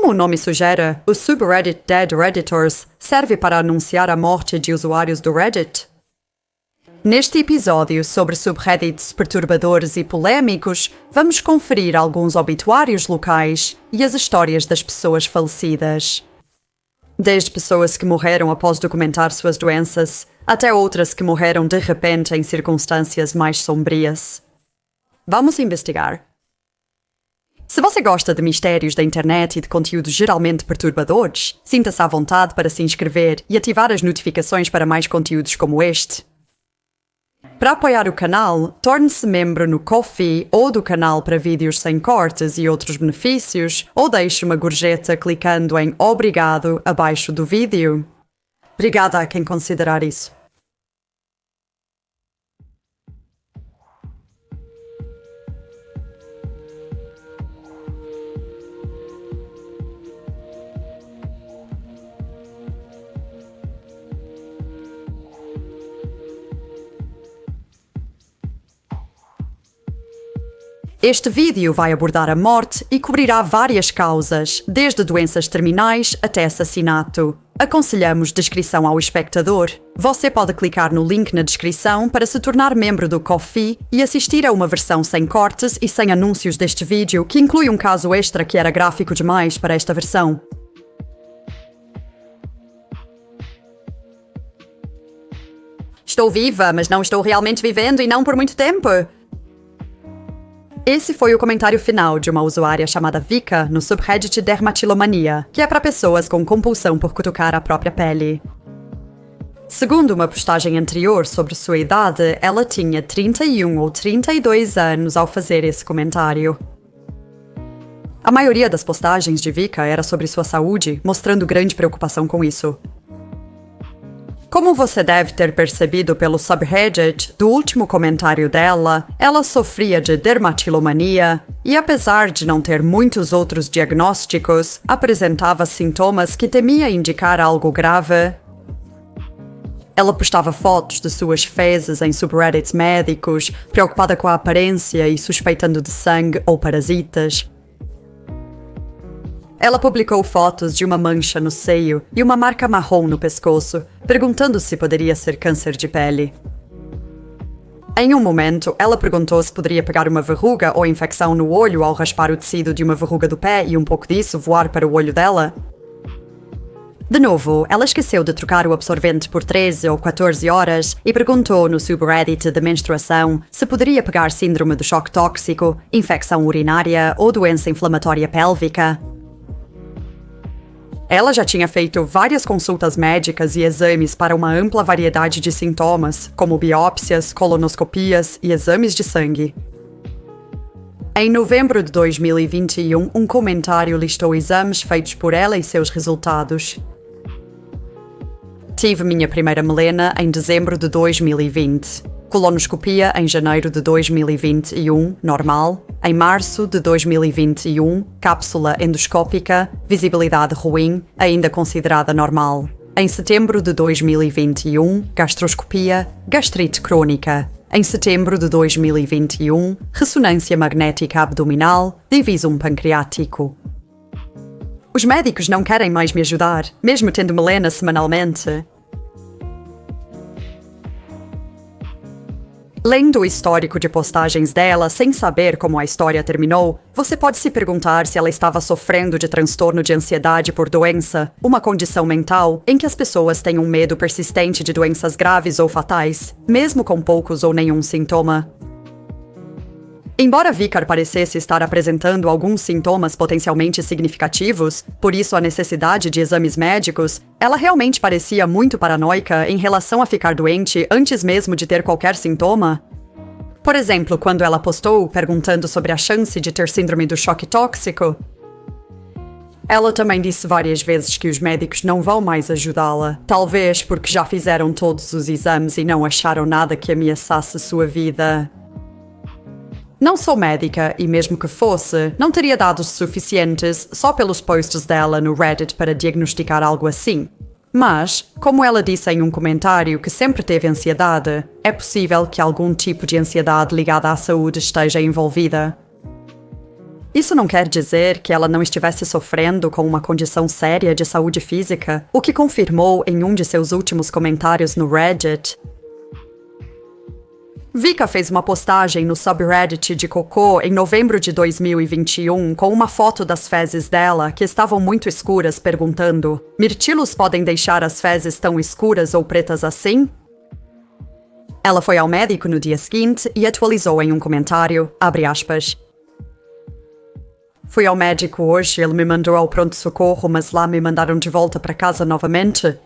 Como o nome sugere, o subreddit Dead Redditors serve para anunciar a morte de usuários do Reddit. Neste episódio sobre subreddits perturbadores e polêmicos, vamos conferir alguns obituários locais e as histórias das pessoas falecidas. Desde pessoas que morreram após documentar suas doenças, até outras que morreram de repente em circunstâncias mais sombrias. Vamos investigar. Se você gosta de mistérios da internet e de conteúdos geralmente perturbadores, sinta-se à vontade para se inscrever e ativar as notificações para mais conteúdos como este. Para apoiar o canal, torne-se membro no Ko-fi ou do canal para vídeos sem cortes e outros benefícios, ou deixe uma gorjeta clicando em Obrigado abaixo do vídeo. Obrigada a quem considerar isso. Este vídeo vai abordar a morte e cobrirá várias causas, desde doenças terminais até assassinato. Aconselhamos descrição ao espectador. Você pode clicar no link na descrição para se tornar membro do Ko-fi e assistir a uma versão sem cortes e sem anúncios deste vídeo, que inclui um caso extra que era gráfico demais para esta versão. Estou viva, mas não estou realmente vivendo e não por muito tempo. Esse foi o comentário final de uma usuária chamada Vika no subreddit Dermatilomania, que é para pessoas com compulsão por cutucar a própria pele. Segundo uma postagem anterior sobre sua idade, ela tinha 31 ou 32 anos ao fazer esse comentário. A maioria das postagens de Vika era sobre sua saúde, mostrando grande preocupação com isso. Como você deve ter percebido pelo subreddit do último comentário dela, ela sofria de dermatilomania e, apesar de não ter muitos outros diagnósticos, apresentava sintomas que temia indicar algo grave. Ela postava fotos de suas fezes em subreddits médicos, preocupada com a aparência e suspeitando de sangue ou parasitas. Ela publicou fotos de uma mancha no seio e uma marca marrom no pescoço, perguntando se poderia ser câncer de pele. Em um momento, ela perguntou se poderia pegar uma verruga ou infecção no olho ao raspar o tecido de uma verruga do pé e um pouco disso voar para o olho dela. De novo, ela esqueceu de trocar o absorvente por 13 ou 14 horas e perguntou no subreddit de menstruação se poderia pegar síndrome do choque tóxico, infecção urinária ou doença inflamatória pélvica. Ela já tinha feito várias consultas médicas e exames para uma ampla variedade de sintomas, como biópsias, colonoscopias e exames de sangue. Em novembro de 2021, um comentário listou exames feitos por ela e seus resultados. Tive minha primeira melena em dezembro de 2020. Colonoscopia em janeiro de 2021, normal. Em março de 2021, cápsula endoscópica, visibilidade ruim, ainda considerada normal. Em setembro de 2021, gastroscopia, gastrite crônica. Em setembro de 2021, ressonância magnética abdominal, divisum pancreático. Os médicos não querem mais me ajudar, mesmo tendo melena semanalmente. Lendo o histórico de postagens dela sem saber como a história terminou, você pode se perguntar se ela estava sofrendo de transtorno de ansiedade por doença, uma condição mental em que as pessoas têm um medo persistente de doenças graves ou fatais, mesmo com poucos ou nenhum sintoma. Embora Vikar parecesse estar apresentando alguns sintomas potencialmente significativos, por isso a necessidade de exames médicos, ela realmente parecia muito paranoica em relação a ficar doente antes mesmo de ter qualquer sintoma. Por exemplo, quando ela postou perguntando sobre a chance de ter síndrome do choque tóxico, ela também disse várias vezes que os médicos não vão mais ajudá-la, talvez porque já fizeram todos os exames e não acharam nada que ameaçasse sua vida. Não sou médica e, mesmo que fosse, não teria dados suficientes só pelos posts dela no Reddit para diagnosticar algo assim. Mas, como ela disse em um comentário que sempre teve ansiedade, é possível que algum tipo de ansiedade ligada à saúde esteja envolvida. Isso não quer dizer que ela não estivesse sofrendo com uma condição séria de saúde física, o que confirmou em um de seus últimos comentários no Reddit. Vika fez uma postagem no subreddit de cocô em novembro de 2021 com uma foto das fezes dela, que estavam muito escuras, perguntando: mirtilos podem deixar as fezes tão escuras ou pretas assim? Ela foi ao médico no dia seguinte e atualizou em um comentário, abre aspas: fui ao médico hoje, ele me mandou ao pronto-socorro, mas lá me mandaram de volta para casa novamente.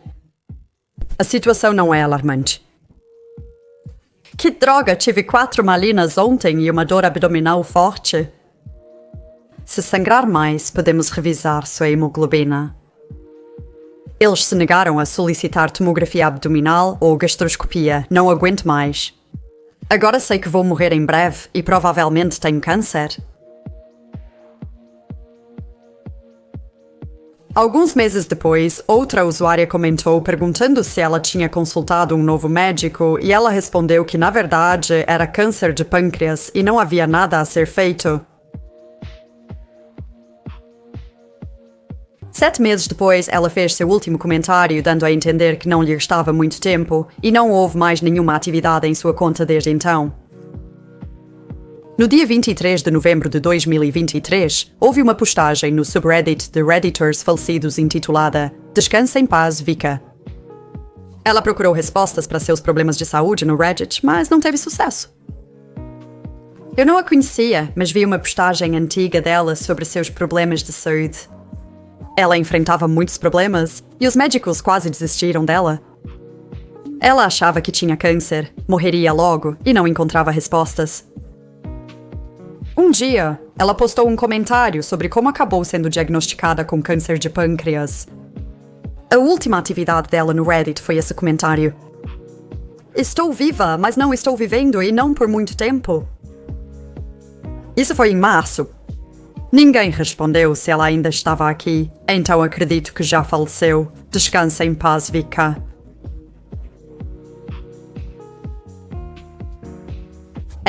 A situação não é alarmante. Que droga, tive 4 malinas ontem e uma dor abdominal forte. Se sangrar mais, podemos revisar sua hemoglobina. Eles se negaram a solicitar tomografia abdominal ou gastroscopia, não aguento mais. Agora sei que vou morrer em breve e provavelmente tenho câncer. Alguns meses depois, outra usuária comentou perguntando se ela tinha consultado um novo médico e ela respondeu que, na verdade, era câncer de pâncreas e não havia nada a ser feito. 7 meses depois, ela fez seu último comentário, dando a entender que não lhe restava muito tempo e não houve mais nenhuma atividade em sua conta desde então. No dia 23 de novembro de 2023, houve uma postagem no subreddit de Redditors falecidos intitulada Descansa em paz, Vika. Ela procurou respostas para seus problemas de saúde no Reddit, mas não teve sucesso. Eu não a conhecia, mas vi uma postagem antiga dela sobre seus problemas de saúde. Ela enfrentava muitos problemas e os médicos quase desistiram dela. Ela achava que tinha câncer, morreria logo e não encontrava respostas. Um dia, ela postou um comentário sobre como acabou sendo diagnosticada com câncer de pâncreas. A última atividade dela no Reddit foi esse comentário. Estou viva, mas não estou vivendo e não por muito tempo. Isso foi em março. Ninguém respondeu se ela ainda estava aqui, então acredito que já faleceu. Descansa em paz, Vika.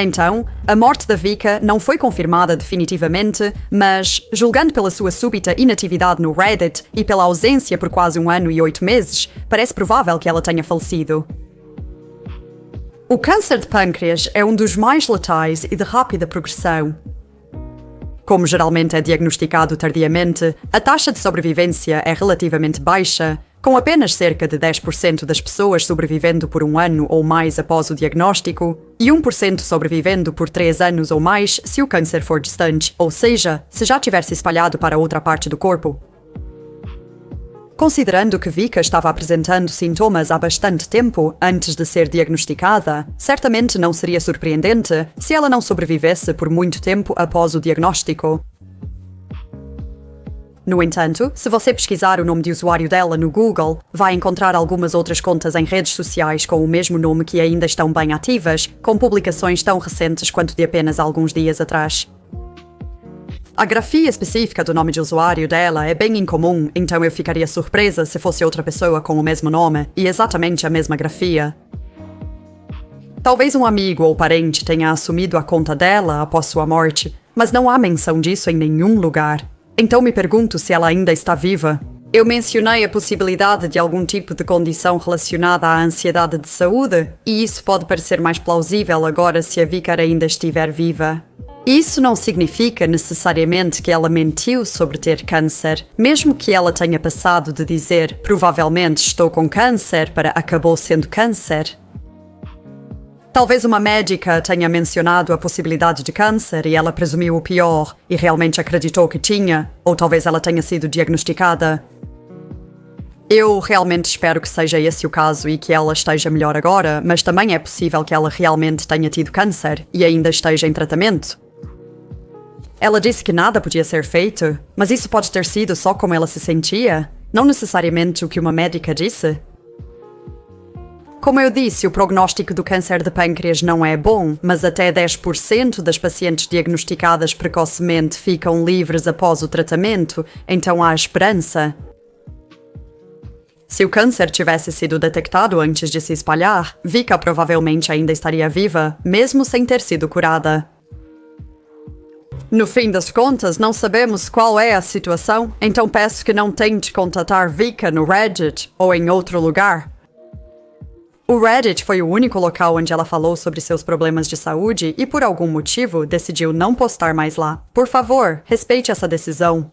Então, a morte da Vika não foi confirmada definitivamente, mas, julgando pela sua súbita inatividade no Reddit e pela ausência por quase 1 ano e 8 meses, parece provável que ela tenha falecido. O câncer de pâncreas é um dos mais letais e de rápida progressão. Como geralmente é diagnosticado tardiamente, a taxa de sobrevivência é relativamente baixa, com apenas cerca de 10% das pessoas sobrevivendo por 1 ano ou mais após o diagnóstico e 1% sobrevivendo por 3 anos ou mais se o câncer for distante, ou seja, se já tiver se espalhado para outra parte do corpo. Considerando que Vika estava apresentando sintomas há bastante tempo antes de ser diagnosticada, certamente não seria surpreendente se ela não sobrevivesse por muito tempo após o diagnóstico. No entanto, se você pesquisar o nome de usuário dela no Google, vai encontrar algumas outras contas em redes sociais com o mesmo nome que ainda estão bem ativas, com publicações tão recentes quanto de apenas alguns dias atrás. A grafia específica do nome de usuário dela é bem incomum, então eu ficaria surpresa se fosse outra pessoa com o mesmo nome e exatamente a mesma grafia. Talvez um amigo ou parente tenha assumido a conta dela após sua morte, mas não há menção disso em nenhum lugar. Então me pergunto se ela ainda está viva. Eu mencionei a possibilidade de algum tipo de condição relacionada à ansiedade de saúde, e isso pode parecer mais plausível agora se a Vika ainda estiver viva. Isso não significa necessariamente que ela mentiu sobre ter câncer, mesmo que ela tenha passado de dizer provavelmente estou com câncer para acabou sendo câncer. Talvez uma médica tenha mencionado a possibilidade de câncer e ela presumiu o pior e realmente acreditou que tinha, ou talvez ela tenha sido diagnosticada. Eu realmente espero que seja esse o caso e que ela esteja melhor agora, mas também é possível que ela realmente tenha tido câncer e ainda esteja em tratamento. Ela disse que nada podia ser feito, mas isso pode ter sido só como ela se sentia, não necessariamente o que uma médica disse. Como eu disse, o prognóstico do câncer de pâncreas não é bom, mas até 10% das pacientes diagnosticadas precocemente ficam livres após o tratamento, então há esperança. Se o câncer tivesse sido detectado antes de se espalhar, Vika provavelmente ainda estaria viva, mesmo sem ter sido curada. No fim das contas, não sabemos qual é a situação, então peço que não tente contatar Vika no Reddit ou em outro lugar. O Reddit foi o único local onde ela falou sobre seus problemas de saúde e, por algum motivo, decidiu não postar mais lá. Por favor, respeite essa decisão.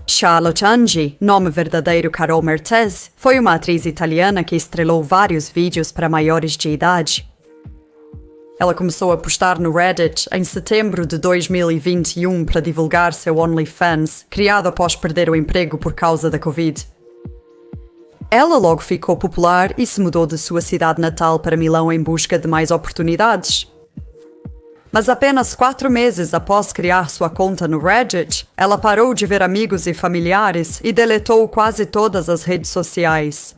Charlotte Angie, nome verdadeiro Carol Mertez, foi uma atriz italiana que estrelou vários vídeos para maiores de idade. Ela começou a postar no Reddit em setembro de 2021 para divulgar seu OnlyFans, criado após perder o emprego por causa da Covid. Ela logo ficou popular e se mudou de sua cidade natal para Milão em busca de mais oportunidades. Mas apenas 4 meses após criar sua conta no Reddit, ela parou de ver amigos e familiares e deletou quase todas as redes sociais.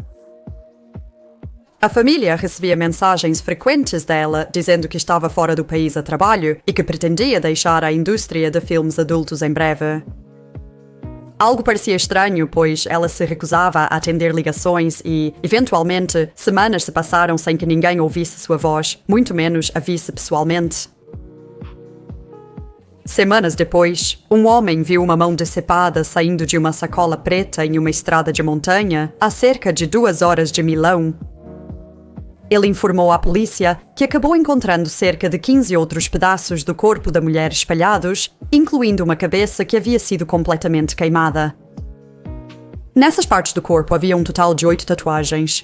A família recebia mensagens frequentes dela dizendo que estava fora do país a trabalho e que pretendia deixar a indústria de filmes adultos em breve. Algo parecia estranho, pois ela se recusava a atender ligações e, eventualmente, semanas se passaram sem que ninguém ouvisse sua voz, muito menos a visse pessoalmente. Semanas depois, um homem viu uma mão decepada saindo de uma sacola preta em uma estrada de montanha a cerca de 2 horas de Milão. Ele informou à polícia que acabou encontrando cerca de 15 outros pedaços do corpo da mulher espalhados, incluindo uma cabeça que havia sido completamente queimada. Nessas partes do corpo havia um total de 8 tatuagens.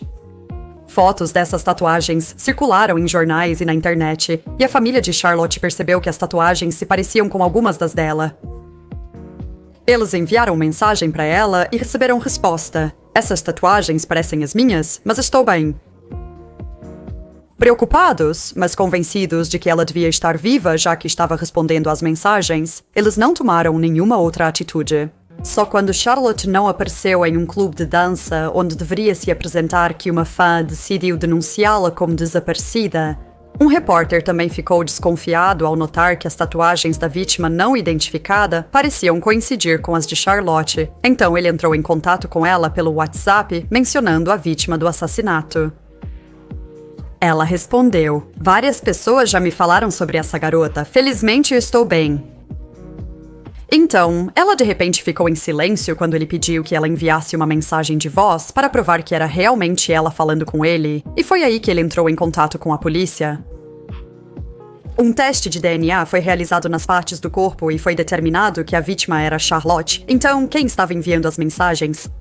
Fotos dessas tatuagens circularam em jornais e na internet, e a família de Charlotte percebeu que as tatuagens se pareciam com algumas das dela. Eles enviaram mensagem para ela e receberam resposta. Essas tatuagens parecem as minhas, mas estou bem. Preocupados, mas convencidos de que ela devia estar viva já que estava respondendo às mensagens, eles não tomaram nenhuma outra atitude. Só quando Charlotte não apareceu em um clube de dança onde deveria se apresentar que uma fã decidiu denunciá-la como desaparecida, um repórter também ficou desconfiado ao notar que as tatuagens da vítima não identificada pareciam coincidir com as de Charlotte. Então ele entrou em contato com ela pelo WhatsApp, mencionando a vítima do assassinato. Ela respondeu: "Várias pessoas já me falaram sobre essa garota. Felizmente eu estou bem." Então, ela de repente ficou em silêncio quando ele pediu que ela enviasse uma mensagem de voz para provar que era realmente ela falando com ele, e foi aí que ele entrou em contato com a polícia. Um teste de DNA foi realizado nas partes do corpo e foi determinado que a vítima era Charlotte. Então, quem estava enviando as mensagens?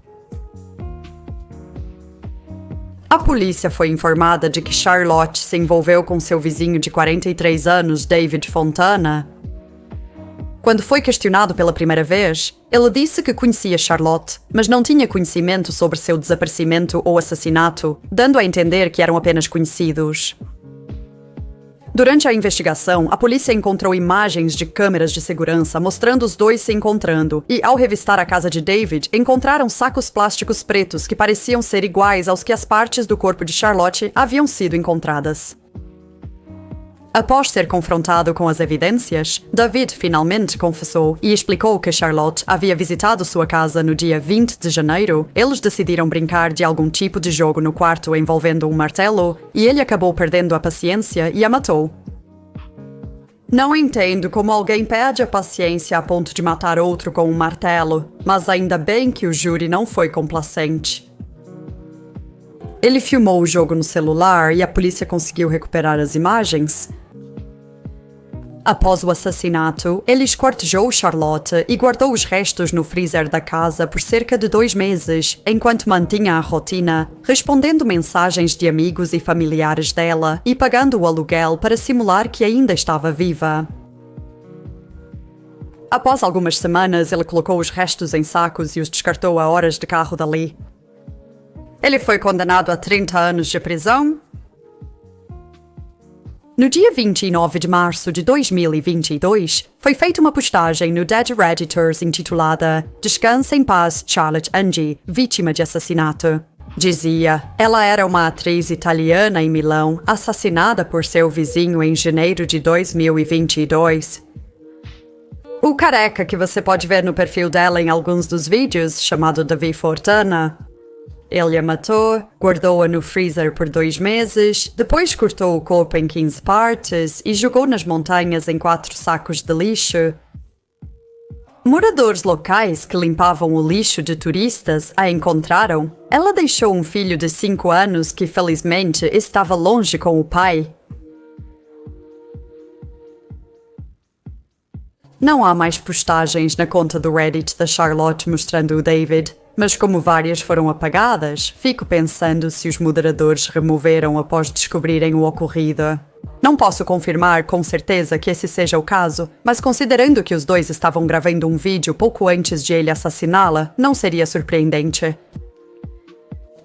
A polícia foi informada de que Charlotte se envolveu com seu vizinho de 43 anos, David Fontana. Quando foi questionado pela primeira vez, ele disse que conhecia Charlotte, mas não tinha conhecimento sobre seu desaparecimento ou assassinato, dando a entender que eram apenas conhecidos. Durante a investigação, a polícia encontrou imagens de câmeras de segurança mostrando os dois se encontrando, e ao revistar a casa de David, encontraram sacos plásticos pretos que pareciam ser iguais aos que as partes do corpo de Charlotte haviam sido encontradas. Após ser confrontado com as evidências, David finalmente confessou e explicou que Charlotte havia visitado sua casa no dia 20 de janeiro. Eles decidiram brincar de algum tipo de jogo no quarto envolvendo um martelo e ele acabou perdendo a paciência e a matou. Não entendo como alguém perde a paciência a ponto de matar outro com um martelo, mas ainda bem que o júri não foi complacente. Ele filmou o jogo no celular e a polícia conseguiu recuperar as imagens. Após o assassinato, ele esquartejou Charlotte e guardou os restos no freezer da casa por cerca de 2 meses, enquanto mantinha a rotina, respondendo mensagens de amigos e familiares dela e pagando o aluguel para simular que ainda estava viva. Após algumas semanas, ele colocou os restos em sacos e os descartou a horas de carro dali. Ele foi condenado a 30 anos de prisão. No dia 29 de março de 2022, foi feita uma postagem no Dead Redditors intitulada "Descansa em paz, Charlotte Angie, vítima de assassinato." Dizia: "Ela era uma atriz italiana em Milão, assassinada por seu vizinho em janeiro de 2022. O careca que você pode ver no perfil dela em alguns dos vídeos, chamado David Fontana, Ele a matou, guardou-a no freezer por 2 meses, depois cortou o corpo em 15 partes e jogou nas montanhas em 4 sacos de lixo. Moradores locais que limpavam o lixo de turistas a encontraram. Ela deixou um filho de 5 anos que, felizmente, estava longe com o pai. Não há mais postagens na conta do Reddit da Charlotte mostrando o David, mas como várias foram apagadas, fico pensando se os moderadores removeram após descobrirem o ocorrido. Não posso confirmar com certeza que esse seja o caso, mas considerando que os dois estavam gravando um vídeo pouco antes de ele assassiná-la, não seria surpreendente.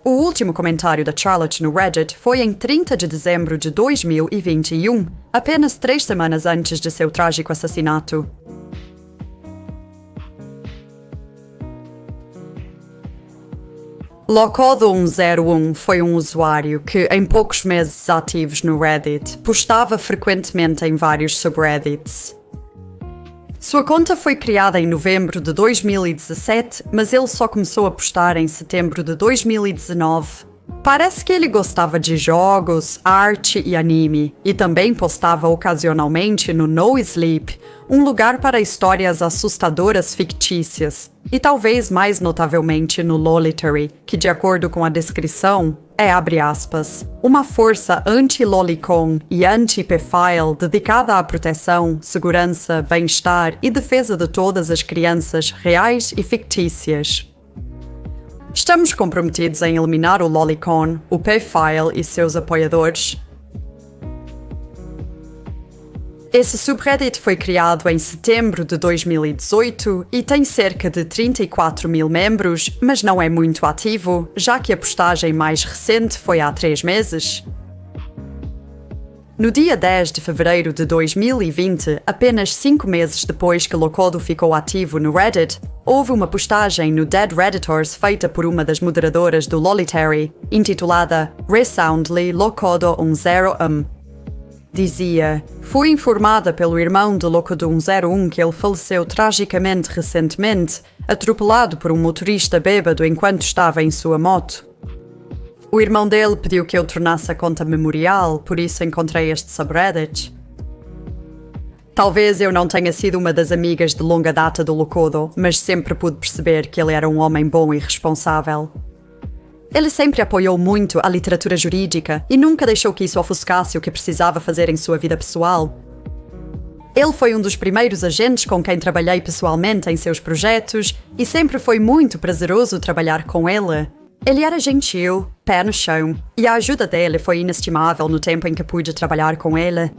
O último comentário da Charlotte no Reddit foi em 30 de dezembro de 2021, apenas 3 semanas antes de seu trágico assassinato. Locodo101 foi um usuário que, em poucos meses ativos no Reddit, postava frequentemente em vários subreddits. Sua conta foi criada em novembro de 2017, mas ele só começou a postar em setembro de 2019. Parece que ele gostava de jogos, arte e anime, e também postava ocasionalmente no No Sleep, um lugar para histórias assustadoras fictícias, e talvez mais notavelmente no Lolitary, que de acordo com a descrição, é, abre aspas, uma força anti-lolicon e anti-pedophile dedicada à proteção, segurança, bem-estar e defesa de todas as crianças reais e fictícias. Estamos comprometidos em eliminar o lolicon, o pedophile e seus apoiadores. Esse subreddit foi criado em setembro de 2018 e tem cerca de 34 mil membros, mas não é muito ativo, já que a postagem mais recente foi há 3 meses. No dia 10 de fevereiro de 2020, apenas 5 meses depois que Locodo ficou ativo no Reddit, houve uma postagem no Dead Redditors feita por uma das moderadoras do Lolitary, intitulada Resoundly Locodo101. Dizia: fui informada pelo irmão do Locodo101 que ele faleceu tragicamente recentemente, atropelado por um motorista bêbado enquanto estava em sua moto. O irmão dele pediu que eu tornasse a conta memorial, por isso encontrei este subreddit. Talvez eu não tenha sido uma das amigas de longa data do Locodo, mas sempre pude perceber que ele era um homem bom e responsável. Ele sempre apoiou muito a literatura jurídica e nunca deixou que isso ofuscasse o que precisava fazer em sua vida pessoal. Ele foi um dos primeiros agentes com quem trabalhei pessoalmente em seus projetos e sempre foi muito prazeroso trabalhar com ele. Ele era gentil, pé no chão, e a ajuda dele foi inestimável no tempo em que pude trabalhar com ele.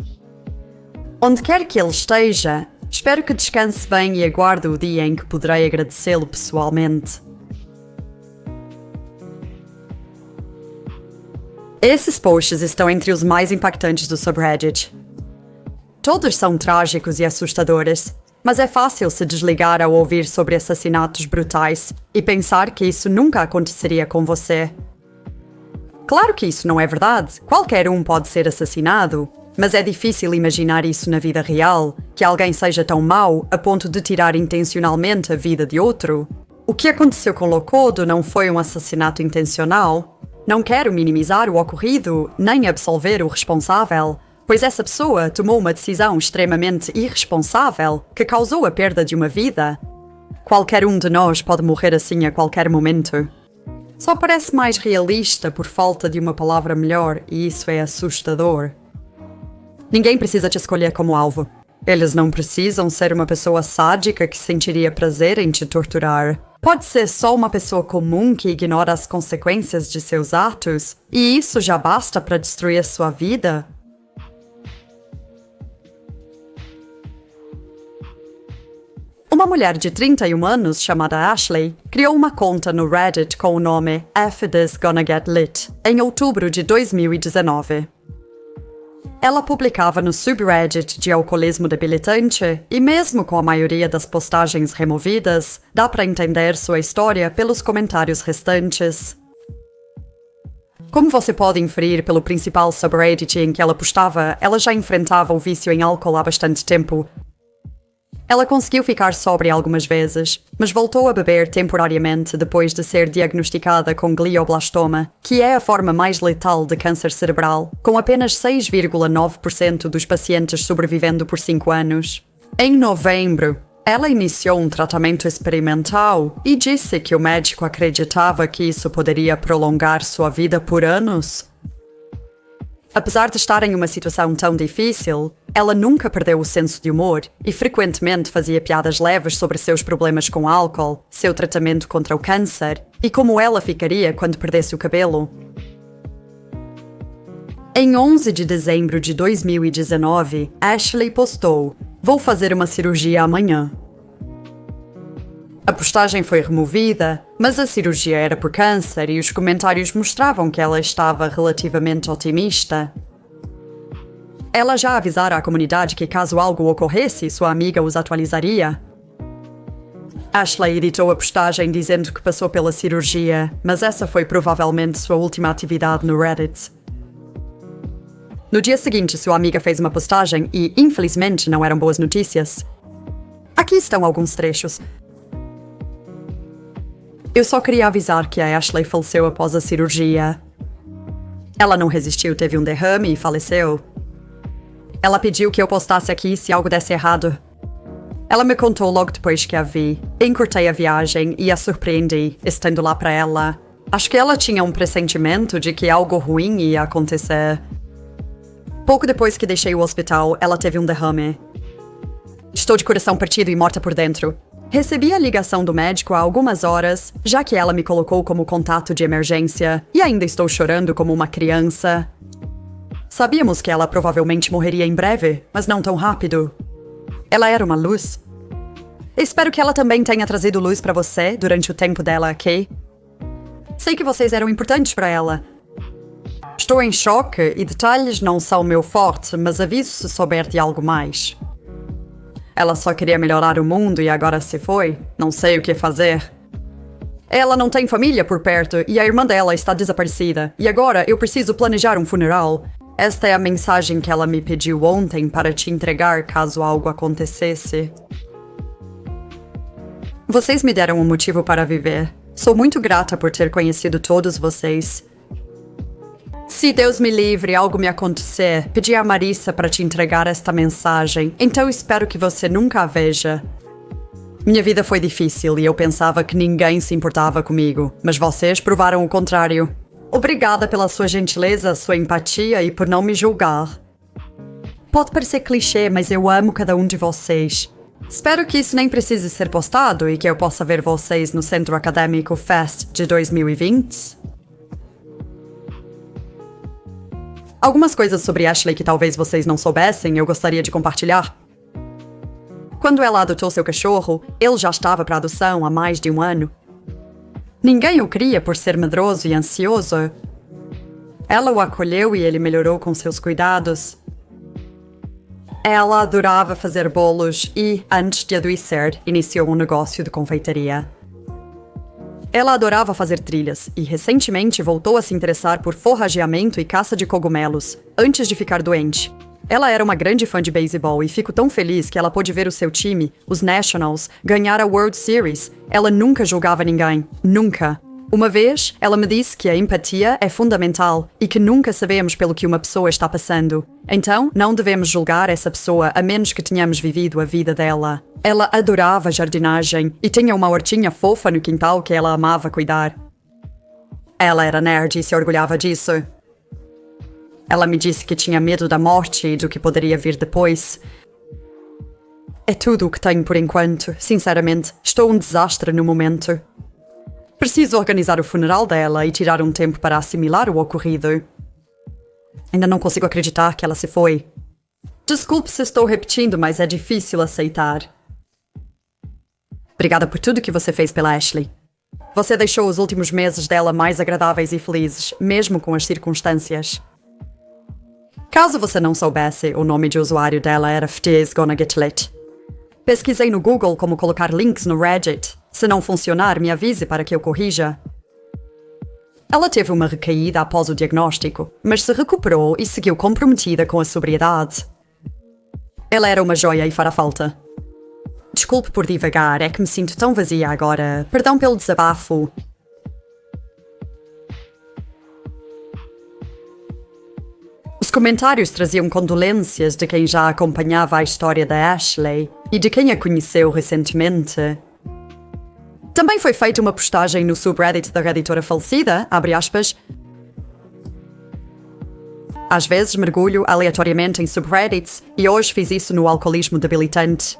Onde quer que ele esteja, espero que descanse bem e aguardo o dia em que poderei agradecê-lo pessoalmente. Esses posts estão entre os mais impactantes do subreddit. Todos são trágicos e assustadores, mas é fácil se desligar ao ouvir sobre assassinatos brutais e pensar que isso nunca aconteceria com você. Claro que isso não é verdade, qualquer um pode ser assassinado, mas é difícil imaginar isso na vida real, que alguém seja tão mau a ponto de tirar intencionalmente a vida de outro. O que aconteceu com Locodo não foi um assassinato intencional. Não quero minimizar o ocorrido, nem absolver o responsável, pois essa pessoa tomou uma decisão extremamente irresponsável que causou a perda de uma vida. Qualquer um de nós pode morrer assim a qualquer momento. Só parece mais realista por falta de uma palavra melhor e isso é assustador. Ninguém precisa te escolher como alvo. Eles não precisam ser uma pessoa sádica que sentiria prazer em te torturar. Pode ser só uma pessoa comum que ignora as consequências de seus atos, e isso já basta para destruir sua vida? Uma mulher de 31 anos chamada Ashley criou uma conta no Reddit com o nome F This Gonna Get Lit em outubro de 2019. Ela publicava no subreddit de alcoolismo debilitante e mesmo com a maioria das postagens removidas, dá para entender sua história pelos comentários restantes. Como você pode inferir pelo principal subreddit em que ela postava, ela já enfrentava o vício em álcool há bastante tempo. Ela conseguiu ficar sóbria algumas vezes, mas voltou a beber temporariamente depois de ser diagnosticada com glioblastoma, que é a forma mais letal de câncer cerebral, com apenas 6,9% dos pacientes sobrevivendo por 5 anos. Em novembro, ela iniciou um tratamento experimental e disse que o médico acreditava que isso poderia prolongar sua vida por anos. Apesar de estar em uma situação tão difícil, ela nunca perdeu o senso de humor e frequentemente fazia piadas leves sobre seus problemas com álcool, seu tratamento contra o câncer e como ela ficaria quando perdesse o cabelo. Em 11 de dezembro de 2019, Ashley postou: "Vou fazer uma cirurgia amanhã." A postagem foi removida, mas a cirurgia era por câncer e os comentários mostravam que ela estava relativamente otimista. Ela já avisara à comunidade que caso algo ocorresse, sua amiga os atualizaria. Ashley editou a postagem dizendo que passou pela cirurgia, mas essa foi provavelmente sua última atividade no Reddit. No dia seguinte, sua amiga fez uma postagem e, infelizmente, não eram boas notícias. Aqui estão alguns trechos. "Eu só queria avisar que a Ashley faleceu após a cirurgia. Ela não resistiu, teve um derrame e faleceu. Ela pediu que eu postasse aqui se algo desse errado. Ela me contou logo depois que a vi. Encurtei a viagem e a surpreendi, estando lá para ela. Acho que ela tinha um pressentimento de que algo ruim ia acontecer. Pouco depois que deixei o hospital, ela teve um derrame. Estou de coração partido e morta por dentro. Recebi a ligação do médico há algumas horas, já que ela me colocou como contato de emergência, e ainda estou chorando como uma criança. Sabíamos que ela provavelmente morreria em breve, mas não tão rápido. Ela era uma luz. Espero que ela também tenha trazido luz para você durante o tempo dela aqui. Sei que vocês eram importantes para ela. Estou em choque e detalhes não são meu forte, mas aviso se souber de algo mais. Ela só queria melhorar o mundo e agora se foi. Não sei o que fazer. Ela não tem família por perto e a irmã dela está desaparecida. E agora eu preciso planejar um funeral. Esta é a mensagem que ela me pediu ontem para te entregar caso algo acontecesse. Vocês me deram um motivo para viver. Sou muito grata por ter conhecido todos vocês. Se Deus me livre, algo me acontecer, pedi a Marissa para te entregar esta mensagem, então espero que você nunca a veja. Minha vida foi difícil e eu pensava que ninguém se importava comigo, mas vocês provaram o contrário. Obrigada pela sua gentileza, sua empatia e por não me julgar. Pode parecer clichê, mas eu amo cada um de vocês. Espero que isso nem precise ser postado e que eu possa ver vocês no Centro Acadêmico Fest de 2020. Algumas coisas sobre Ashley que talvez vocês não soubessem, eu gostaria de compartilhar. Quando ela adotou seu cachorro, ele já estava para adoção há mais de um ano. Ninguém o queria por ser medroso e ansioso. Ela o acolheu e ele melhorou com seus cuidados. Ela adorava fazer bolos e, antes de adoecer, iniciou um negócio de confeitaria. Ela adorava fazer trilhas e recentemente voltou a se interessar por forrageamento e caça de cogumelos, antes de ficar doente. Ela era uma grande fã de beisebol e fico tão feliz que ela pôde ver o seu time, os Nationals, ganhar a World Series. Ela nunca julgava ninguém. Nunca. Uma vez, ela me disse que a empatia é fundamental e que nunca sabemos pelo que uma pessoa está passando. Então, não devemos julgar essa pessoa a menos que tenhamos vivido a vida dela. Ela adorava jardinagem e tinha uma hortinha fofa no quintal que ela amava cuidar. Ela era nerd e se orgulhava disso. Ela me disse que tinha medo da morte e do que poderia vir depois. É tudo o que tenho por enquanto. Sinceramente, estou um desastre no momento. Preciso organizar o funeral dela e tirar um tempo para assimilar o ocorrido. Ainda não consigo acreditar que ela se foi. Desculpe se estou repetindo, mas é difícil aceitar. Obrigada por tudo que você fez pela Ashley. Você deixou os últimos meses dela mais agradáveis e felizes, mesmo com as circunstâncias. Caso você não soubesse, o nome de usuário dela era FT's Gonna Get Lit. Pesquisei no Google como colocar links no Reddit. Se não funcionar, me avise para que eu corrija. Ela teve uma recaída após o diagnóstico, mas se recuperou e seguiu comprometida com a sobriedade. Ela era uma joia e fará falta. Desculpe por divagar, é que me sinto tão vazia agora. Perdão pelo desabafo. Os comentários traziam condolências de quem já acompanhava a história da Ashley e de quem a conheceu recentemente. Também foi feita uma postagem no subreddit da Reditora falecida, abre aspas. Às vezes mergulho aleatoriamente em subreddits e hoje fiz isso no alcoolismo debilitante.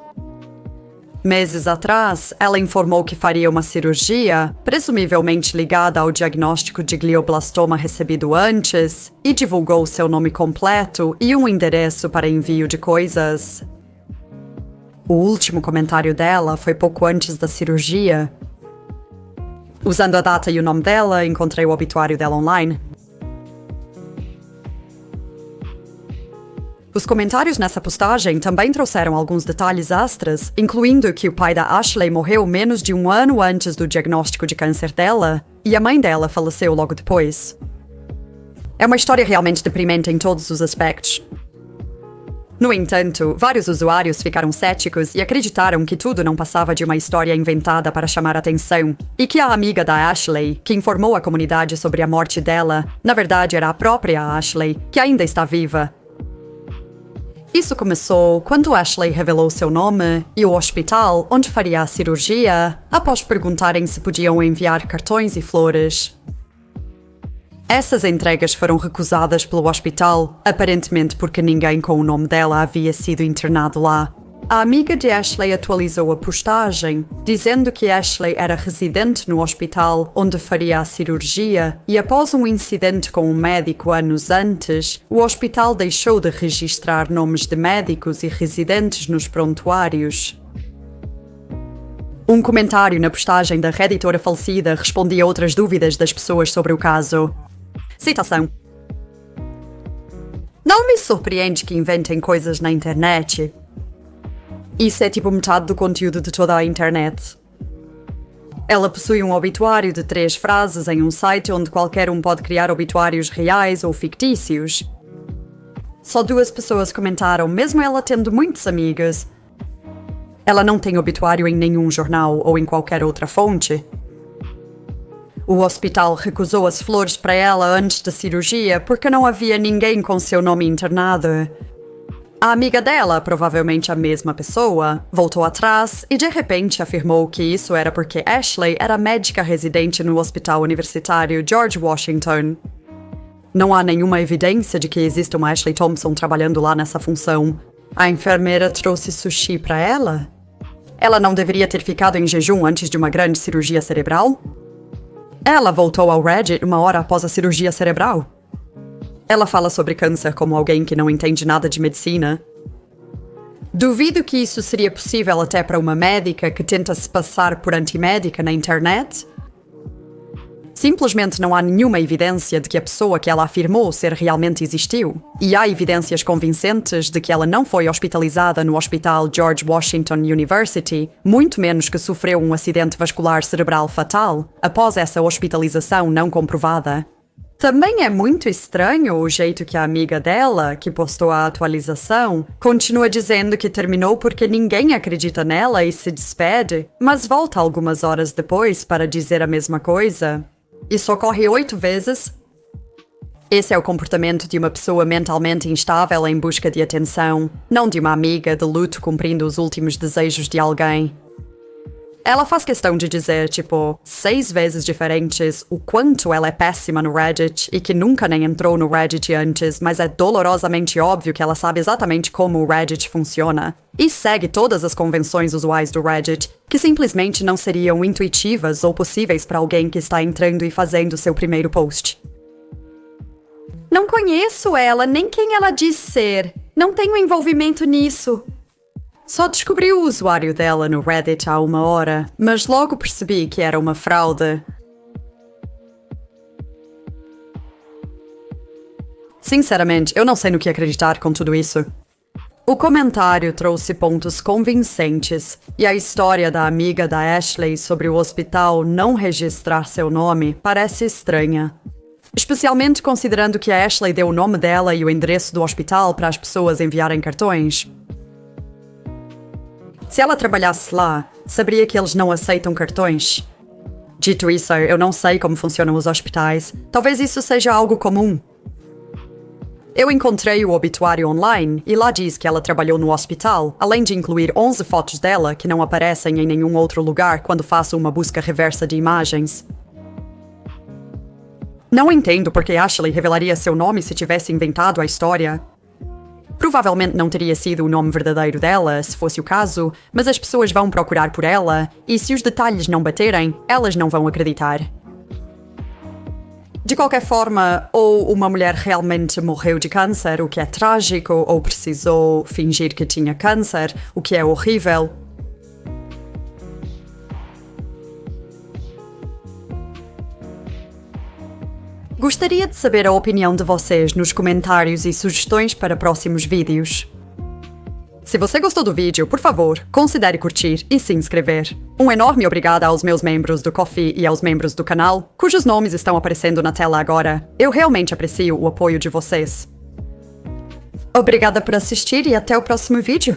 Meses atrás, ela informou que faria uma cirurgia, presumivelmente ligada ao diagnóstico de glioblastoma recebido antes, e divulgou seu nome completo e um endereço para envio de coisas. O último comentário dela foi pouco antes da cirurgia. Usando a data e o nome dela, encontrei o obituário dela online. Os comentários nessa postagem também trouxeram alguns detalhes extras, incluindo que o pai da Ashley morreu menos de um ano antes do diagnóstico de câncer dela, e a mãe dela faleceu logo depois. É uma história realmente deprimente em todos os aspectos. No entanto, vários usuários ficaram céticos e acreditaram que tudo não passava de uma história inventada para chamar atenção, e que a amiga da Ashley, que informou a comunidade sobre a morte dela, na verdade era a própria Ashley, que ainda está viva. Isso começou quando Ashley revelou seu nome e o hospital onde faria a cirurgia, após perguntarem se podiam enviar cartões e flores. Essas entregas foram recusadas pelo hospital, aparentemente porque ninguém com o nome dela havia sido internado lá. A amiga de Ashley atualizou a postagem, dizendo que Ashley era residente no hospital onde faria a cirurgia e após um incidente com um médico anos antes, o hospital deixou de registrar nomes de médicos e residentes nos prontuários. Um comentário na postagem da Reditora falecida respondia a outras dúvidas das pessoas sobre o caso. Citação. Não me surpreende que inventem coisas na internet. Isso é tipo metade do conteúdo de toda a internet. Ela possui um obituário de 3 frases em um site onde qualquer um pode criar obituários reais ou fictícios. Só 2 pessoas comentaram, mesmo ela tendo muitos amigos. Ela não tem obituário em nenhum jornal ou em qualquer outra fonte. O hospital recusou as flores para ela antes da cirurgia porque não havia ninguém com seu nome internado. A amiga dela, provavelmente a mesma pessoa, voltou atrás e de repente afirmou que isso era porque Ashley era médica residente no Hospital Universitário George Washington. Não há nenhuma evidência de que exista uma Ashley Thompson trabalhando lá nessa função. A enfermeira trouxe sushi para ela? Ela não deveria ter ficado em jejum antes de uma grande cirurgia cerebral? Ela voltou ao Reddit 1 hora após a cirurgia cerebral? Ela fala sobre câncer como alguém que não entende nada de medicina. Duvido que isso seria possível até para uma médica que tenta se passar por antimédica na internet. Simplesmente não há nenhuma evidência de que a pessoa que ela afirmou ser realmente existiu. E há evidências convincentes de que ela não foi hospitalizada no Hospital George Washington University, muito menos que sofreu um acidente vascular cerebral fatal após essa hospitalização não comprovada. Também é muito estranho o jeito que a amiga dela, que postou a atualização, continua dizendo que terminou porque ninguém acredita nela e se despede, mas volta algumas horas depois para dizer a mesma coisa. Isso ocorre 8 vezes. Esse é o comportamento de uma pessoa mentalmente instável em busca de atenção, não de uma amiga de luto cumprindo os últimos desejos de alguém. Ela faz questão de dizer, 6 vezes diferentes o quanto ela é péssima no Reddit e que nunca nem entrou no Reddit antes, mas é dolorosamente óbvio que ela sabe exatamente como o Reddit funciona. E segue todas as convenções usuais do Reddit, que simplesmente não seriam intuitivas ou possíveis para alguém que está entrando e fazendo seu primeiro post. Não conheço ela, nem quem ela diz ser. Não tenho envolvimento nisso. Só descobri o usuário dela no Reddit há 1 hora, mas logo percebi que era uma fraude. Sinceramente, eu não sei no que acreditar com tudo isso. O comentário trouxe pontos convincentes, e a história da amiga da Ashley sobre o hospital não registrar seu nome parece estranha. Especialmente considerando que a Ashley deu o nome dela e o endereço do hospital para as pessoas enviarem cartões. Se ela trabalhasse lá, saberia que eles não aceitam cartões. Dito isso, eu não sei como funcionam os hospitais. Talvez isso seja algo comum. Eu encontrei o obituário online e lá diz que ela trabalhou no hospital, além de incluir 11 fotos dela que não aparecem em nenhum outro lugar quando faço uma busca reversa de imagens. Não entendo por que Ashley revelaria seu nome se tivesse inventado a história. Provavelmente não teria sido o nome verdadeiro dela, se fosse o caso, mas as pessoas vão procurar por ela, e se os detalhes não baterem, elas não vão acreditar. De qualquer forma, ou uma mulher realmente morreu de câncer, o que é trágico, ou precisou fingir que tinha câncer, o que é horrível. Gostaria de saber a opinião de vocês nos comentários e sugestões para próximos vídeos. Se você gostou do vídeo, por favor, considere curtir e se inscrever. Um enorme obrigada aos meus membros do Ko-fi e aos membros do canal, cujos nomes estão aparecendo na tela agora. Eu realmente aprecio o apoio de vocês. Obrigada por assistir e até o próximo vídeo.